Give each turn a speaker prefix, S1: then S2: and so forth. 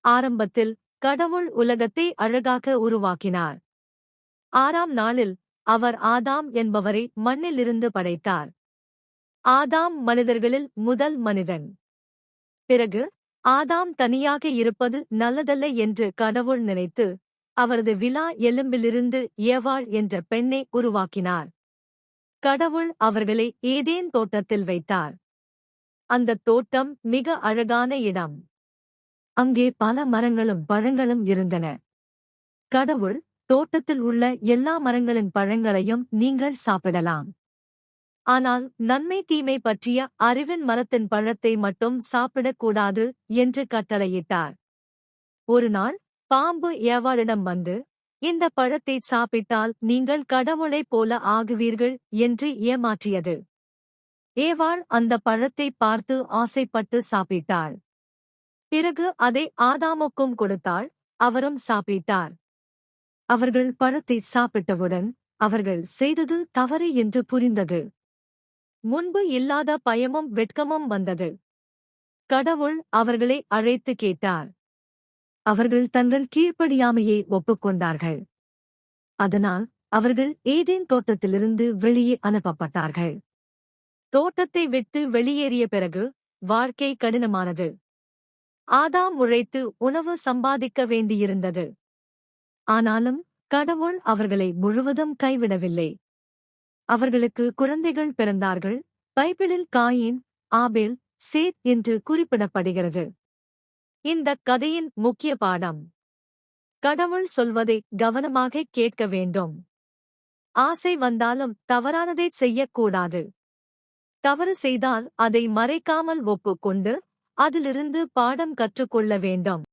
S1: ஆரம்பத்தில் கடவுள் உலகத்தை அழகாக உருவாக்கினார். 6ஆம் நாளில் அவர் ஆதாம் என்பவரை மண்ணிலிருந்து படைத்தார். ஆதாம் மனிதர்களில் முதல் மனிதன். பிறகு ஆதாம் தனியாக இருப்பது நல்லதல்ல என்று கடவுள் நினைத்து அவரது விலா எலும்பிலிருந்து ஏவாள் என்ற பெண்ணை உருவாக்கினார். கடவுள் அவர்களை ஏதேன் தோட்டத்தில் வைத்தார். அந்தத் தோட்டம் மிக அழகான இடம். அங்கே பல மரங்களும் பழங்களும் இருந்தன. கடவுள், தோட்டத்தில் உள்ள எல்லா மரங்களின் பழங்களையும் நீங்கள் சாப்பிடலாம். ஆனால் நன்மை தீமை பற்றிய அறிவின் மரத்தின் பழத்தை மட்டும் சாப்பிடக்கூடாது என்று கட்டளையிட்டார். ஒருநாள் பாம்பு ஏவாளிடம் வந்து, இந்த பழத்தை சாப்பிட்டால் நீங்கள் கடவுளைப் போல ஆகுவீர்கள் என்று ஏமாற்றியது. ஏவாள் அந்த பழத்தை பார்த்து ஆசைப்பட்டு சாப்பிட்டாள். பிறகு அதை ஆதாமுக்கும் கொடுத்தாள், அவரும் சாப்பிட்டார். அவர்கள் பழத்தை சாப்பிட்டவுடன் அவர்கள் செய்தது தவறு என்று புரிந்தது. முன்பு இல்லாத பயமும் வெட்கமும் வந்தது. கடவுள் அவர்களை அழைத்து கேட்டார். அவர்கள் தங்கள் கீழ்ப்படியாமையை ஒப்புக்கொண்டார்கள். அதனால் அவர்கள் ஏதேன் தோட்டத்திலிருந்து வெளியே அனுப்பப்பட்டார்கள். தோட்டத்தை விட்டு வெளியேறிய பிறகு வாழ்க்கை கடினமானது. ஆதாம் உழைத்து உணவு சம்பாதிக்க வேண்டியிருந்தது. ஆனாலும் கடவுள் அவர்களை முழுவதும் கைவிடவில்லை. அவர்களுக்கு குழந்தைகள் பிறந்தார்கள். பைபிளில் காயின், ஆபேல், சேத் என்று குறிப்பிடப்படுகிறது. இந்தக் கதையின் முக்கிய பாடம்: கடவுள் சொல்வதை கவனமாக கேட்க வேண்டும். ஆசை வந்தாலும் தவறானதைச் செய்யக்கூடாது. தவறு செய்தால் அதை மறைக்காமல் ஒப்புக்கொண்டு அதிலிருந்து பாடம் கற்றுக்கொள்ள வேண்டும்.